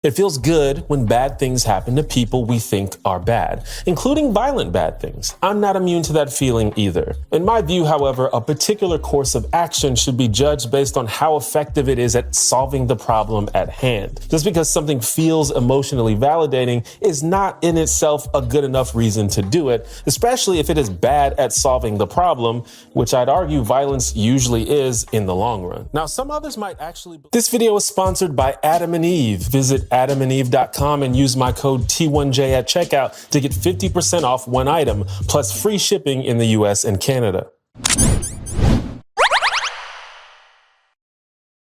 It feels good when bad things happen to people we think are bad, including violent bad things. I'm not immune to that feeling either. In my view, however, a particular course of action should be judged based on how effective it is at solving the problem at hand. Just because something feels emotionally validating is not in itself a good enough reason to do it, especially if it is bad at solving the problem, which I'd argue violence usually is in the long run. Now, some others might actually... This video is sponsored by Adam and Eve. Visit adamandeve.com and use my code T1J at checkout to get 50% off one item, plus free shipping in the US and Canada.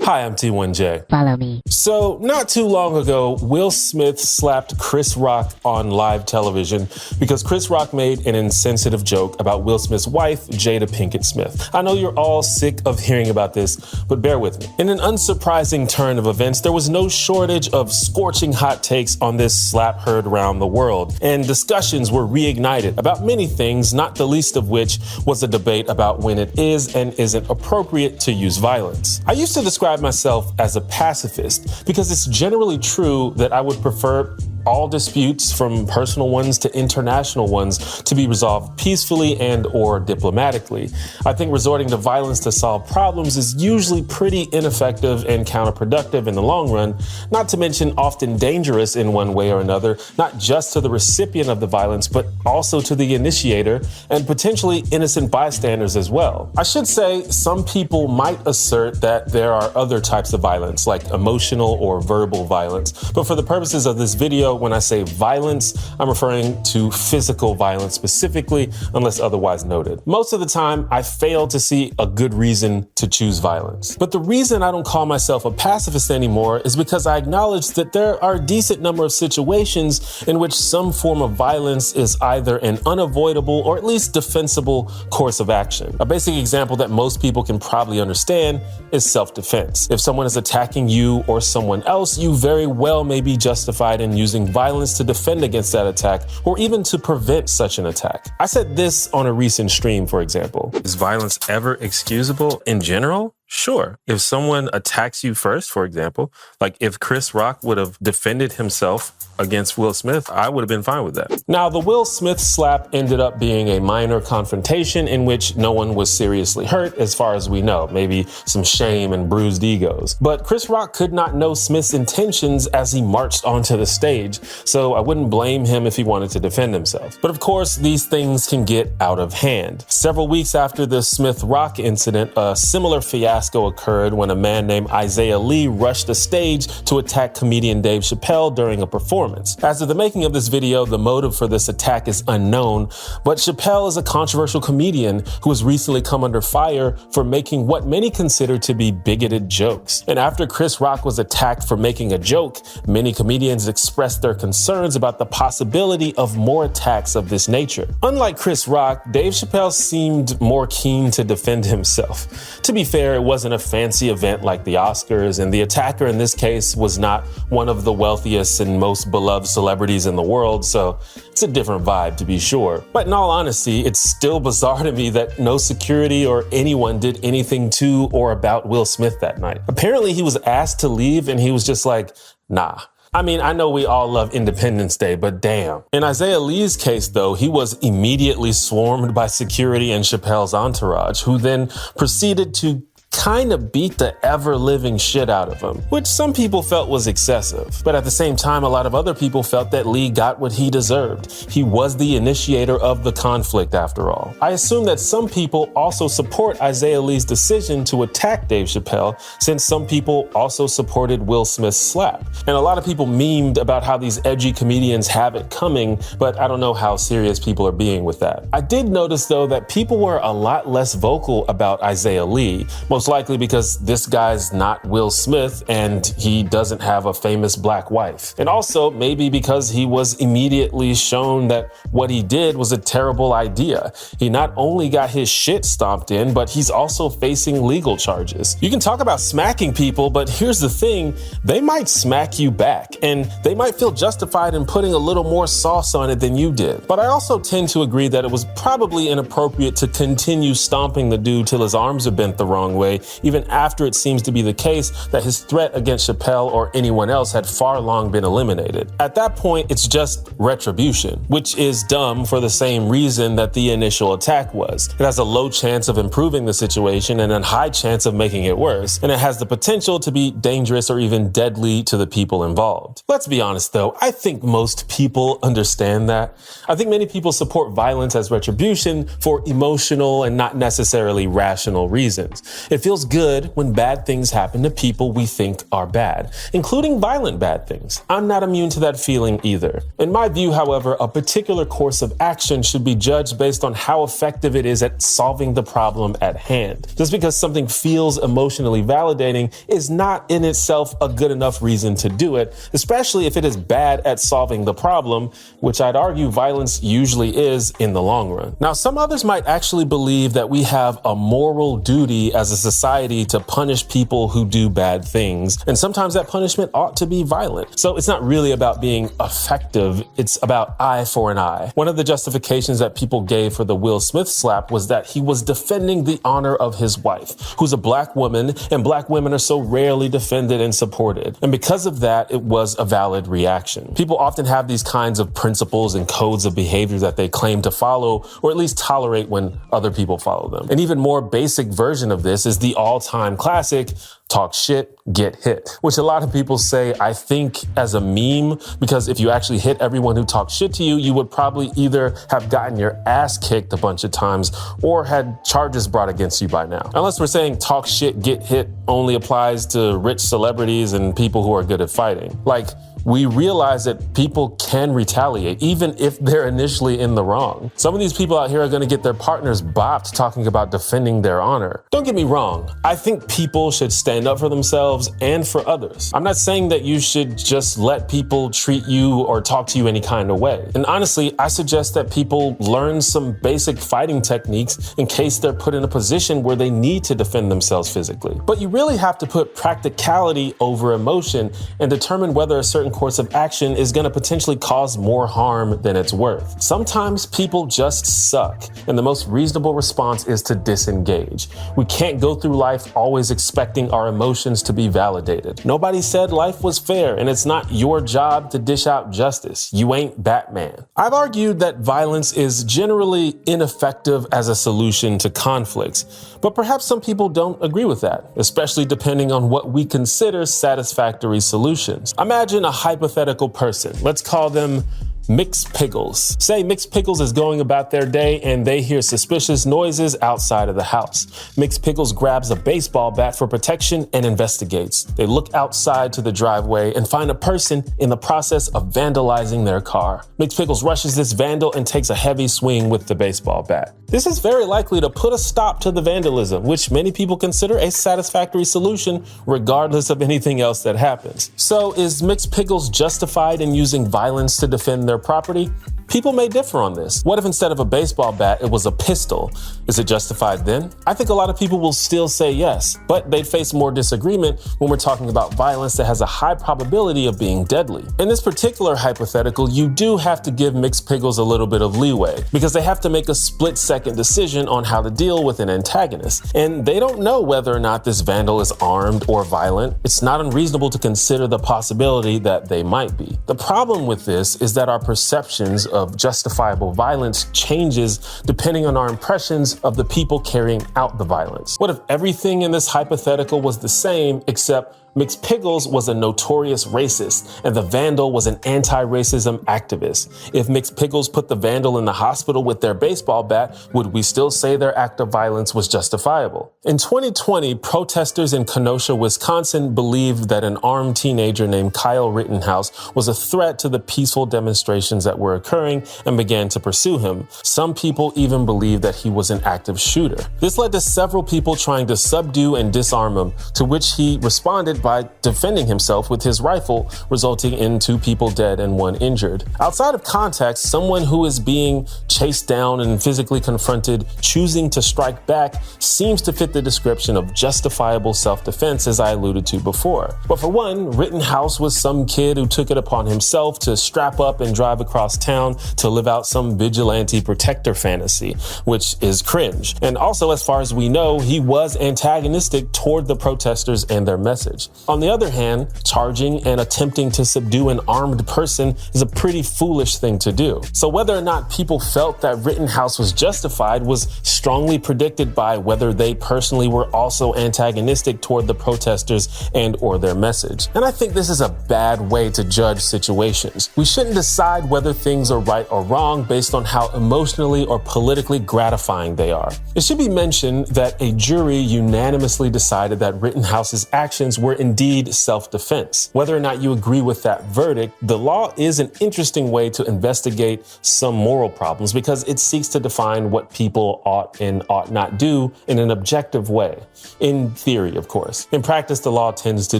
Hi, I'm T1J. Follow me. So, not too long ago, Will Smith slapped Chris Rock on live television because Chris Rock made an insensitive joke about Will Smith's wife, Jada Pinkett Smith. I know you're all sick of hearing about this, but bear with me. In an unsurprising turn of events, there was no shortage of scorching hot takes on this slap heard around the world, and discussions were reignited about many things, not the least of which was a debate about when it is and isn't appropriate to use violence. I used to describe myself as a pacifist because it's generally true that I would prefer all disputes, from personal ones to international ones, to be resolved peacefully and or diplomatically. I think resorting to violence to solve problems is usually pretty ineffective and counterproductive in the long run, not to mention often dangerous in one way or another, not just to the recipient of the violence, but also to the initiator and potentially innocent bystanders as well. I should say some people might assert that there are other types of violence, like emotional or verbal violence, but for the purposes of this video, when I say violence, I'm referring to physical violence specifically, unless otherwise noted. Most of the time, I fail to see a good reason to choose violence. But the reason I don't call myself a pacifist anymore is because I acknowledge that there are a decent number of situations in which some form of violence is either an unavoidable or at least defensible course of action. A basic example that most people can probably understand is self-defense. If someone is attacking you or someone else, you very well may be justified in using violence to defend against that attack or even to prevent such an attack. I said this on a recent stream, for example. Is violence ever excusable in general? Sure. If someone attacks you first, for example, like if Chris Rock would have defended himself against Will Smith, I would have been fine with that. Now, the Will Smith slap ended up being a minor confrontation in which no one was seriously hurt, as far as we know, maybe some shame and bruised egos. But Chris Rock could not know Smith's intentions as he marched onto the stage, so I wouldn't blame him if he wanted to defend himself. But of course, these things can get out of hand. Several weeks after the Smith-Rock incident, a similar fiasco occurred when a man named Isaiah Lee rushed the stage to attack comedian Dave Chappelle during a performance. As of the making of this video, the motive for this attack is unknown, but Chappelle is a controversial comedian who has recently come under fire for making what many consider to be bigoted jokes. And after Chris Rock was attacked for making a joke, many comedians expressed their concerns about the possibility of more attacks of this nature. Unlike Chris Rock, Dave Chappelle seemed more keen to defend himself. To be fair, it wasn't a fancy event like the Oscars, and the attacker in this case was not one of the wealthiest and most beloved celebrities in the world, so it's a different vibe to be sure. But in all honesty, it's still bizarre to me that no security or anyone did anything to or about Will Smith that night. Apparently he was asked to leave and he was just like, nah. I mean, I know we all love Independence Day, but damn. In Isaiah Lee's case, though, he was immediately swarmed by security and Chappelle's entourage, who then proceeded to kind of beat the ever-living shit out of him, which some people felt was excessive. But at the same time, a lot of other people felt that Lee got what he deserved. He was the initiator of the conflict, after all. I assume that some people also support Isaiah Lee's decision to attack Dave Chappelle, since some people also supported Will Smith's slap. And a lot of people memed about how these edgy comedians have it coming, but I don't know how serious people are being with that. I did notice, though, that people were a lot less vocal about Isaiah Lee, most likely because this guy's not Will Smith and he doesn't have a famous black wife. And also maybe because he was immediately shown that what he did was a terrible idea. He not only got his shit stomped in, but he's also facing legal charges. You can talk about smacking people, but here's the thing, they might smack you back and they might feel justified in putting a little more sauce on it than you did. But I also tend to agree that it was probably inappropriate to continue stomping the dude till his arms are bent the wrong way way, even after it seems to be the case that his threat against Chappelle or anyone else had far long been eliminated. At that point, it's just retribution, which is dumb for the same reason that the initial attack was. It has a low chance of improving the situation and a high chance of making it worse, and it has the potential to be dangerous or even deadly to the people involved. Let's be honest though, I think most people understand that. I think many people support violence as retribution for emotional and not necessarily rational reasons. It feels good when bad things happen to people we think are bad, including violent bad things. I'm not immune to that feeling either. In my view, however, a particular course of action should be judged based on how effective it is at solving the problem at hand. Just because something feels emotionally validating is not in itself a good enough reason to do it, especially if it is bad at solving the problem, which I'd argue violence usually is in the long run. Now, some others might actually believe that we have a moral duty as a society to punish people who do bad things, and sometimes that punishment ought to be violent. So it's not really about being effective, it's about eye for an eye. One of the justifications that people gave for the Will Smith slap was that he was defending the honor of his wife, who's a black woman, and black women are so rarely defended and supported. And because of that, it was a valid reaction. People often have these kinds of principles and codes of behavior that they claim to follow, or at least tolerate when other people follow them. An even more basic version of this is the all-time classic, talk shit, get hit, which a lot of people say, I think, as a meme, because if you actually hit everyone who talks shit to you, you would probably either have gotten your ass kicked a bunch of times or had charges brought against you by now. Unless we're saying talk shit, get hit only applies to rich celebrities and people who are good at fighting. Like, we realize that people can retaliate, even if they're initially in the wrong. Some of these people out here are gonna get their partners bopped talking about defending their honor. Don't get me wrong, I think people should stand up for themselves and for others. I'm not saying that you should just let people treat you or talk to you any kind of way. And honestly, I suggest that people learn some basic fighting techniques in case they're put in a position where they need to defend themselves physically. But you really have to put practicality over emotion and determine whether a certain course of action is going to potentially cause more harm than it's worth. Sometimes people just suck, and the most reasonable response is to disengage. We can't go through life always expecting our emotions to be validated. Nobody said life was fair, and it's not your job to dish out justice. You ain't Batman. I've argued that violence is generally ineffective as a solution to conflicts, but perhaps some people don't agree with that, especially depending on what we consider satisfactory solutions. Imagine a hypothetical person. Let's call them Mixed Pickles. Say Mixed Pickles is going about their day and they hear suspicious noises outside of the house. Mixed Pickles grabs a baseball bat for protection and investigates. They look outside to the driveway and find a person in the process of vandalizing their car. Mixed Pickles rushes this vandal and takes a heavy swing with the baseball bat. This is very likely to put a stop to the vandalism, which many people consider a satisfactory solution regardless of anything else that happens. So is Mixed Pickles justified in using violence to defend their property? People may differ on this. What if instead of a baseball bat, it was a pistol? Is it justified then? I think a lot of people will still say yes, but they'd face more disagreement when we're talking about violence that has a high probability of being deadly. In this particular hypothetical, you do have to give Mixed Pickles a little bit of leeway because they have to make a split-second decision on how to deal with an antagonist. And they don't know whether or not this vandal is armed or violent. It's not unreasonable to consider the possibility that they might be. The problem with this is that our perceptions of justifiable violence changes depending on our impressions of the people carrying out the violence. What if everything in this hypothetical was the same except Mixed Pickles was a notorious racist and the vandal was an anti-racism activist? If Mixed Pickles put the vandal in the hospital with their baseball bat, would we still say their act of violence was justifiable? In 2020, protesters in Kenosha, Wisconsin believed that an armed teenager named Kyle Rittenhouse was a threat to the peaceful demonstrations that were occurring and began to pursue him. Some people even believed that he was an active shooter. This led to several people trying to subdue and disarm him, to which he responded by defending himself with his rifle, resulting in 2 people dead and 1 injured. Outside of context, someone who is being chased down and physically confronted, choosing to strike back, seems to fit the description of justifiable self-defense, as I alluded to before. But for one, Rittenhouse was some kid who took it upon himself to strap up and drive across town to live out some vigilante protector fantasy, which is cringe. And also, as far as we know, he was antagonistic toward the protesters and their message. On the other hand, charging and attempting to subdue an armed person is a pretty foolish thing to do. So whether or not people felt that Rittenhouse was justified was strongly predicted by whether they personally were also antagonistic toward the protesters and or their message. And I think this is a bad way to judge situations. We shouldn't decide whether things are right or wrong based on how emotionally or politically gratifying they are. It should be mentioned that a jury unanimously decided that Rittenhouse's actions were indeed self-defense. Whether or not you agree with that verdict, the law is an interesting way to investigate some moral problems because it seeks to define what people ought and ought not do in an objective way. In theory, of course. In practice, the law tends to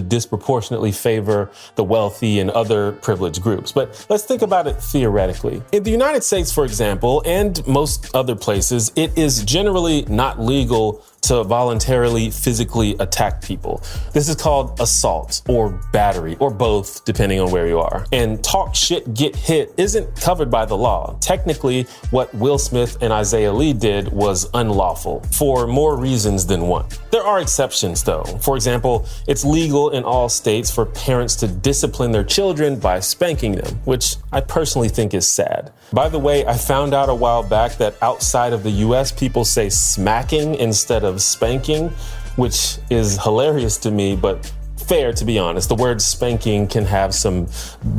disproportionately favor the wealthy and other privileged groups. But let's think about it theoretically. In the United States, for example, and most other places, it is generally not legal to voluntarily physically attack people. This is called assault or battery or both, depending on where you are. And talk shit, get hit isn't covered by the law. Technically, what Will Smith and Isaiah Lee did was unlawful for more reasons than one. There are exceptions though. For example, it's legal in all states for parents to discipline their children by spanking them, which I personally think is sad. By the way, I found out a while back that outside of the US, people say smacking instead of spanking, which is hilarious to me, but fair to be honest. The word spanking can have some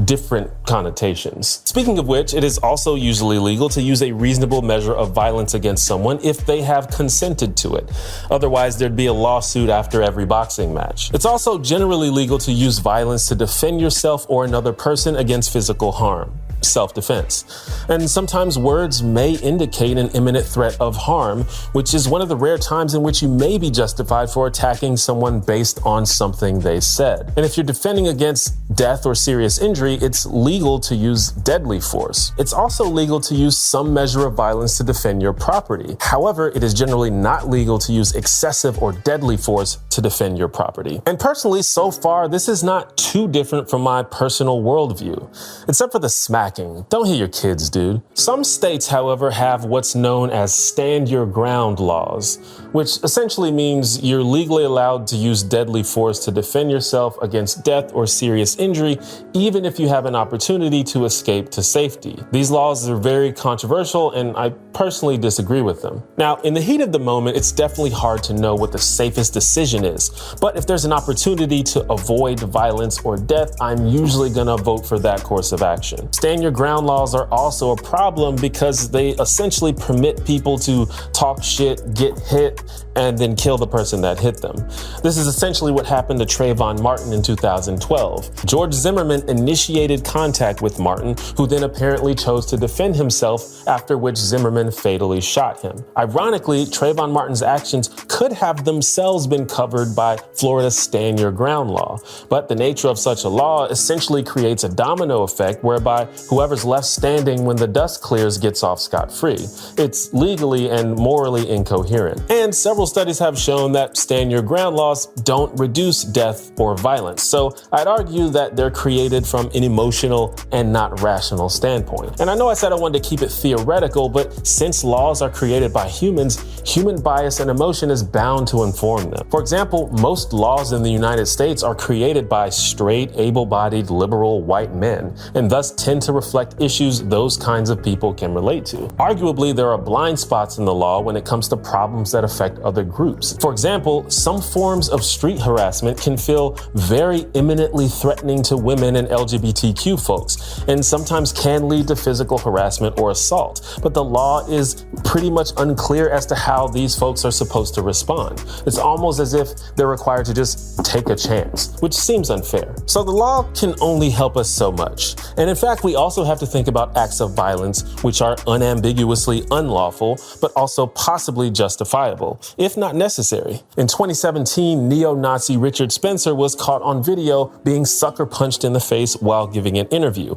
different connotations. Speaking of which, it is also usually legal to use a reasonable measure of violence against someone if they have consented to it. Otherwise, there'd be a lawsuit after every boxing match. It's also generally legal to use violence to defend yourself or another person against physical harm. Self-defense. And sometimes words may indicate an imminent threat of harm, which is one of the rare times in which you may be justified for attacking someone based on something they said. And if you're defending against death or serious injury, it's legal to use deadly force. It's also legal to use some measure of violence to defend your property. However, it is generally not legal to use excessive or deadly force to defend your property. And personally, so far, this is not too different from my personal worldview, except for the smack. Don't hit your kids, dude. Some states, however, have what's known as stand your ground laws, which essentially means you're legally allowed to use deadly force to defend yourself against death or serious injury, even if you have an opportunity to escape to safety. These laws are very controversial, and I personally disagree with them. Now, in the heat of the moment, it's definitely hard to know what the safest decision is, but if there's an opportunity to avoid violence or death, I'm usually gonna vote for that course of action. Stand your ground laws are also a problem because they essentially permit people to talk shit, get hit, and then kill the person that hit them. This is essentially what happened to Trayvon Martin in 2012. George Zimmerman initiated contact with Martin, who then apparently chose to defend himself, after which Zimmerman fatally shot him. Ironically, Trayvon Martin's actions could have themselves been covered by Florida's Stand Your Ground law, but the nature of such a law essentially creates a domino effect whereby whoever's left standing when the dust clears gets off scot-free. It's legally and morally incoherent. And several studies have shown that stand your ground laws don't reduce death or violence. So I'd argue that they're created from an emotional and not rational standpoint. And I know I said I wanted to keep it theoretical, but since laws are created by humans, human bias and emotion is bound to inform them. For example, most laws in the United States are created by straight, able-bodied, liberal white men, and thus tend to reflect issues those kinds of people can relate to. Arguably, there are blind spots in the law when it comes to problems that affect other groups. For example, some forms of street harassment can feel very imminently threatening to women and LGBTQ folks, and sometimes can lead to physical harassment or assault. But the law is pretty much unclear as to how these folks are supposed to respond. It's almost as if they're required to just take a chance, which seems unfair. So the law can only help us so much. And in fact, we also also have to think about acts of violence which are unambiguously unlawful, but also possibly justifiable, if not necessary. In 2017, neo-Nazi Richard Spencer was caught on video being sucker punched in the face while giving an interview.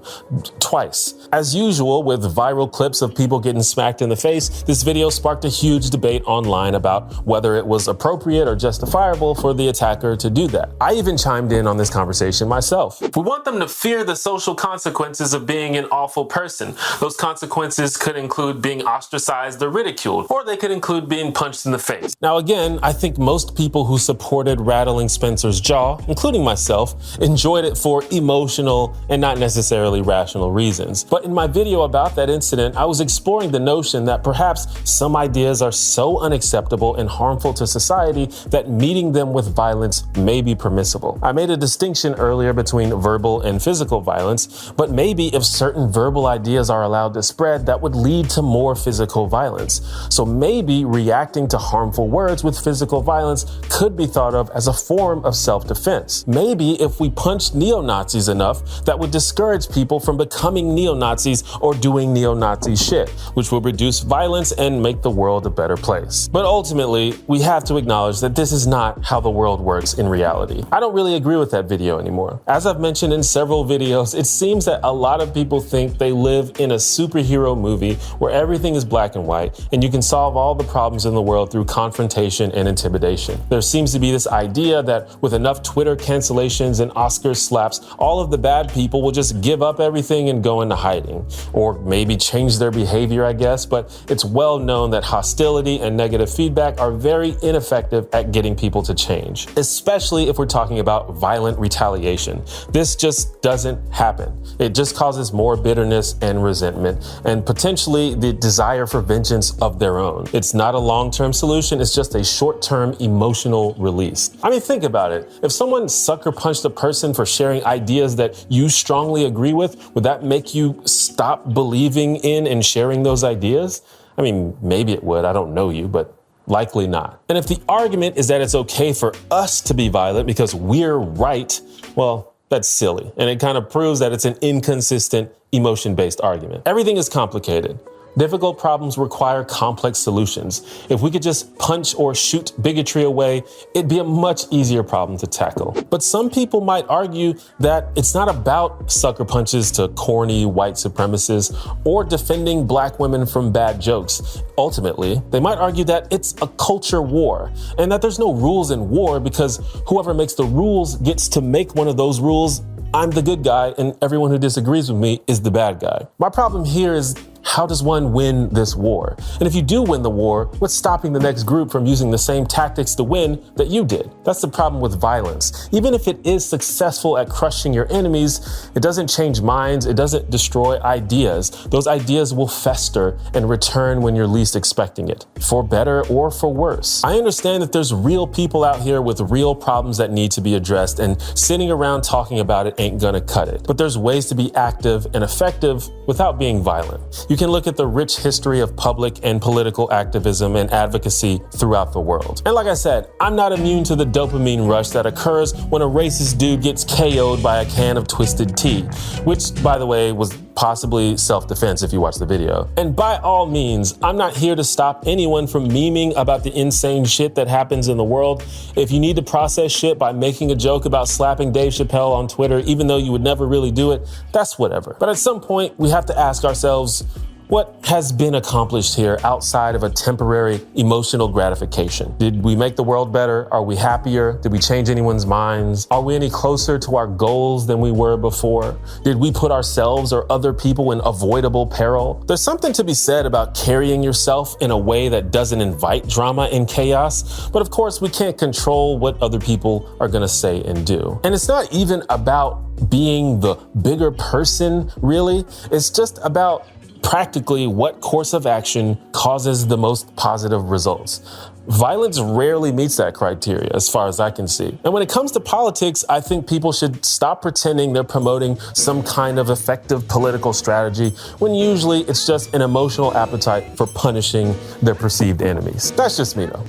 Twice. As usual with viral clips of people getting smacked in the face, this video sparked a huge debate online about whether it was appropriate or justifiable for the attacker to do that. I even chimed in on this conversation myself. We want them to fear the social consequences of being an awful person. Those consequences could include being ostracized or ridiculed, or they could include being punched in the face. Now again, I think most people who supported rattling Spencer's jaw, including myself, enjoyed it for emotional and not necessarily rational reasons. But in my video about that incident, I was exploring the notion that perhaps some ideas are so unacceptable and harmful to society that meeting them with violence may be permissible. I made a distinction earlier between verbal and physical violence, but maybe if certain verbal ideas are allowed to spread, that would lead to more physical violence. So maybe reacting to harmful words with physical violence could be thought of as a form of self-defense. Maybe if we punched neo-Nazis enough, that would discourage people from becoming neo-Nazis or doing neo-Nazi shit, which will reduce violence and make the world a better place. But ultimately, we have to acknowledge that this is not how the world works in reality. I don't really agree with that video anymore. As I've mentioned in several videos, it seems that a lot of people think they live in a superhero movie where everything is black and white and you can solve all the problems in the world through confrontation and intimidation. There seems to be this idea that with enough Twitter cancellations and Oscar slaps, all of the bad people will just give up everything and go into hiding, or maybe change their behavior, I guess, but it's well known that hostility and negative feedback are very ineffective at getting people to change, especially if we're talking about violent retaliation. This just doesn't happen. It just causes more bitterness and resentment and potentially the desire for vengeance of their own. It's not a long-term solution, it's just a short-term emotional release. I mean, think about it. If someone sucker punched a person for sharing ideas that you strongly agree with, would that make you stop believing in and sharing those ideas? I mean, maybe it would. I don't know you, but likely not. And if the argument is that it's okay for us to be violent because we're right, well, that's silly. And it kind of proves that it's an inconsistent emotion-based argument. Everything is complicated. Difficult problems require complex solutions. If we could just punch or shoot bigotry away, it'd be a much easier problem to tackle. But some people might argue that it's not about sucker punches to corny white supremacists or defending black women from bad jokes. Ultimately, they might argue that it's a culture war and that there's no rules in war because whoever makes the rules gets to make one of those rules. I'm the good guy and everyone who disagrees with me is the bad guy. My problem here is, how does one win this war? And if you do win the war, what's stopping the next group from using the same tactics to win that you did? That's the problem with violence. Even if it is successful at crushing your enemies, it doesn't change minds, it doesn't destroy ideas. Those ideas will fester and return when you're least expecting it, for better or for worse. I understand that there's real people out here with real problems that need to be addressed, and sitting around talking about it ain't gonna cut it. But there's ways to be active and effective without being violent. You can look at the rich history of public and political activism and advocacy throughout the world. And like I said, I'm not immune to the dopamine rush that occurs when a racist dude gets KO'd by a can of twisted tea, which, by the way, was possibly self-defense if you watch the video. And by all means, I'm not here to stop anyone from memeing about the insane shit that happens in the world. If you need to process shit by making a joke about slapping Dave Chappelle on Twitter, even though you would never really do it, that's whatever. But at some point, we have to ask ourselves, what has been accomplished here outside of a temporary emotional gratification? Did we make the world better? Are we happier? Did we change anyone's minds? Are we any closer to our goals than we were before? Did we put ourselves or other people in avoidable peril? There's something to be said about carrying yourself in a way that doesn't invite drama and chaos, but of course we can't control what other people are gonna say and do. And it's not even about being the bigger person, really. It's just about practically what course of action causes the most positive results. Violence rarely meets that criteria as far as I can see. And when it comes to politics, I think people should stop pretending they're promoting some kind of effective political strategy when usually it's just an emotional appetite for punishing their perceived enemies. That's just me though.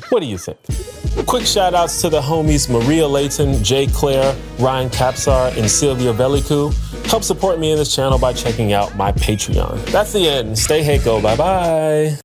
What do you think? Quick shout outs to the homies Maria Layton, Jay Claire, Ryan Capsar, and Sylvia Veliku. Help support me in this channel by checking out my Patreon. That's the end. Stay Heiko. Bye-bye.